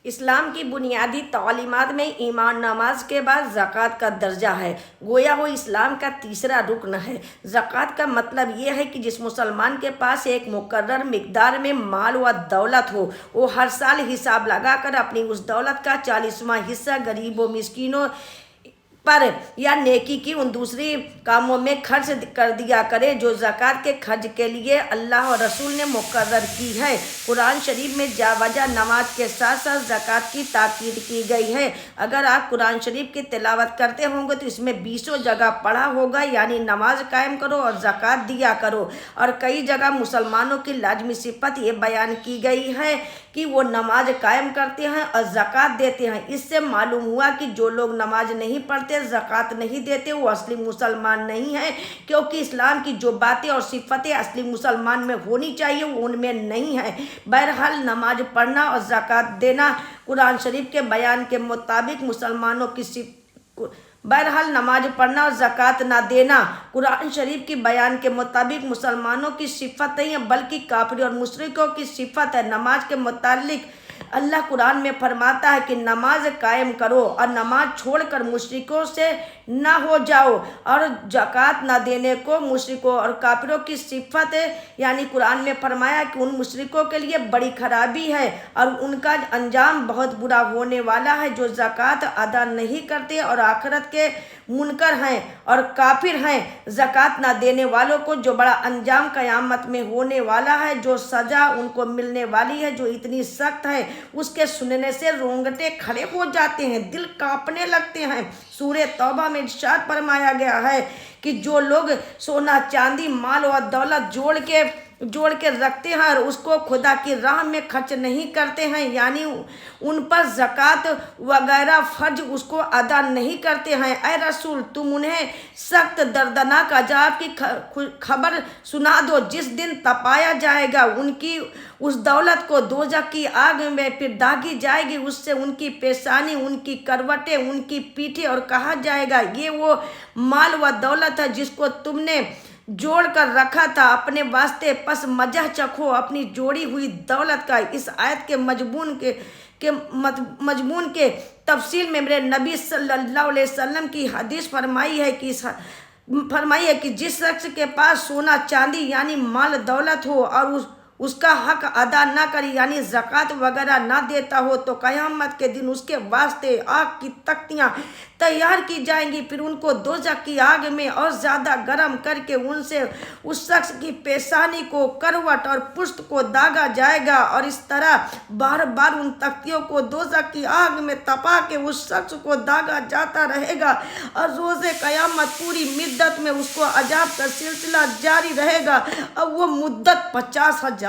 اسلام کی بنیادی تعلیمات میں ایمان نماز کے بعد زکوٰۃ کا درجہ ہے، گویا وہ اسلام کا تیسرا رکن ہے۔ زکوٰۃ کا مطلب یہ ہے کہ جس مسلمان کے پاس ایک مقرر مقدار میں مال و دولت ہو، وہ ہر سال حساب لگا کر اپنی اس دولت کا 40واں حصہ غریبوں مسکینوں پر یا نیکی کی ان دوسری کاموں میں خرچ کر دیا کرے جو زکوٰۃ کے خرچ کے لیے اللہ اور رسول نے مقرر کی ہے۔ قرآن شریف میں جا وجہ نماز کے ساتھ ساتھ زکوٰۃ کی تاکید کی گئی ہے۔ اگر آپ قرآن شریف کی تلاوت کرتے ہوں گے تو اس میں 20 جگہ پڑھا ہوگا، یعنی نماز قائم کرو اور زکوٰۃ دیا کرو، اور کئی جگہ مسلمانوں کی لازمی صفت یہ بیان کی گئی ہے کہ وہ نماز قائم کرتے ہیں اور زکوٰۃ دیتے ہیں۔ اس سے معلوم ہوا کہ جو لوگ نماز نہیں پڑھتے، زکوٰۃ نہیں دیتے، وہ اصلی مسلمان نہیں ہیں، کیونکہ اسلام کی جو باتیں اور صفتیں اصلی مسلمان میں ہونی چاہیے وہ ان میں نہیں ہیں۔ بہرحال نماز پڑھنا اور زکوٰۃ دینا قرآن شریف کے بیان کے مطابق مسلمانوں کی نماز پڑھنا اور زکوٰۃ نہ دینا قرآن شریف کی بیان کے مطابق مسلمانوں کی صفت نہیں ہے بلکہ کافروں اور مشرکوں کی صفت ہے۔ نماز کے متعلق اللہ قرآن میں فرماتا ہے کہ نماز قائم کرو اور نماز چھوڑ کر مشرکوں سے نہ ہو جاؤ، اور زکوٰۃ نہ دینے کو مشرکوں اور کافروں کی صفت ہے، یعنی قرآن میں فرمایا کہ ان مشرکوں کے لیے بڑی خرابی ہے اور ان کا انجام بہت برا ہونے والا ہے جو زکوٰۃ ادا نہیں کرتے اور آخرت کے منکر ہیں اور کافر ہیں۔ زکوٰۃ نہ دینے والوں کو جو بڑا انجام قیامت میں ہونے والا ہے، جو سزا ان کو ملنے والی ہے جو اتنی سخت ہے، اس کے سننے سے رونگٹے کھڑے ہو جاتے ہیں، دل کانپنے لگتے ہیں۔ سورہ توبہ میں ارشاد فرمایا گیا ہے کہ جو لوگ سونا چاندی مال و دولت جوڑ کے رکھتے ہیں اور اس کو خدا کی راہ میں خرچ نہیں کرتے ہیں، یعنی ان پر زکوٰۃ وغیرہ فرض اس کو ادا نہیں کرتے ہیں، اے رسول تم انہیں سخت دردناک عذاب کی خبر سنا دو جس دن تپایا جائے گا ان کی اس دولت کو دوزخ کی آگ میں، پھر داغی جائے گی اس سے ان کی پیشانی، ان کی کروٹیں، ان کی پیٹھیں، اور کہا جائے گا یہ وہ مال و دولت ہے جس کو تم نے جوڑ کر رکھا تھا اپنے واسطے، پس مزہ چکھو اپنی جوڑی ہوئی دولت کا۔ اس آیت کے مضمون کے تفصیل میں میرے نبی صلی اللہ علیہ وسلم کی حدیث فرمائی ہے کہ جس شخص کے پاس سونا چاندی یعنی مال دولت ہو اور اس کا حق ادا نہ کرے یعنی زکوٰۃ وغیرہ نہ دیتا ہو تو قیامت کے دن اس کے واسطے آگ کی تختیاں تیار کی جائیں گی، پھر ان کو دوزخ کی آگ میں اور زیادہ گرم کر کے ان سے اس شخص کی پیشانی کو، کروٹ اور پشت کو داغا جائے گا، اور اس طرح بار بار ان تختیوں کو دوزخ کی آگ میں تپا کے اس شخص کو داغا جاتا رہے گا، اور روز قیامت پوری مدت میں اس کو عذاب کا سلسلہ جاری رہے گا، اور وہ مدت 50,000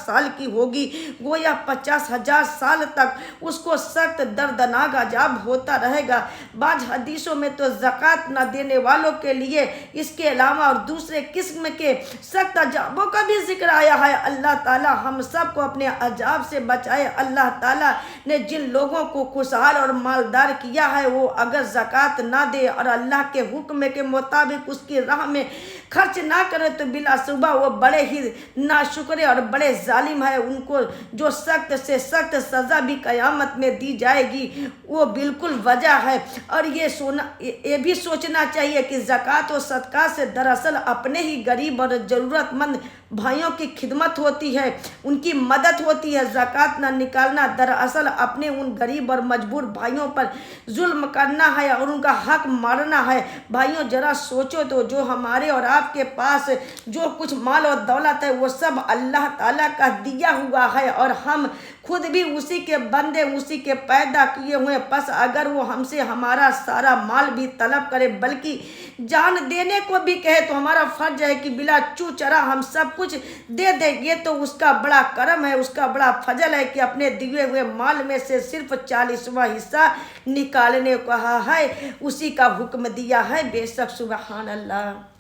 سال کی ہوگی، گویا 50,000 سال تک اس کو سخت دردناک عذاب ہوتا رہے گا۔ بعض حدیثوں میں تو زکوٰۃ نہ دینے والوں کے لیے اس کے علاوہ اور دوسرے قسم کے سخت عذابوں کا بھی ذکر آیا ہے۔ اللہ تعالی ہم سب کو اپنے عذاب سے بچائے۔ اللہ تعالی نے جن لوگوں کو خوشحال اور مالدار کیا ہے وہ اگر زکوٰۃ نہ دے اور اللہ کے حکم کے مطابق اس کی راہ میں خرچ نہ کرے تو بلا شبہ وہ بڑے ہی ناشکر اور بڑے ظالم ہے۔ ان کو جو سخت سے سخت سزا بھی قیامت میں دی جائے گی وہ بالکل وجہ ہے۔ اور یہ بھی سوچنا چاہیے کہ زکوٰۃ و صدقہ سے دراصل اپنے ہی غریب اور ضرورت مند بھائیوں کی خدمت ہوتی ہے، ان کی مدد ہوتی ہے۔ زکوٰۃ نہ نکالنا دراصل اپنے ان غریب اور مجبور بھائیوں پر ظلم کرنا ہے اور ان کا حق مارنا ہے۔ بھائیوں ذرا سوچو تو جو ہمارے اور آپ کے پاس جو کچھ مال و دولت ہے وہ سب اللہ تعالیٰ کا دیا ہوا ہے اور ہم خود بھی اسی کے بندے، اسی کے پیدا کیے ہوئے، پس اگر وہ ہم سے ہمارا سارا مال بھی طلب کرے بلکہ جان دینے کو بھی کہے تو ہمارا فرض ہے کہ بلا چو چرا ہم سب کچھ دے دیں۔ یہ تو اس کا بڑا کرم ہے، اس کا بڑا فضل ہے کہ اپنے دیے ہوئے مال میں سے صرف 40واں حصہ نکالنے کو کہا ہے، اسی کا حکم دیا ہے۔ بے شک سبحان اللہ۔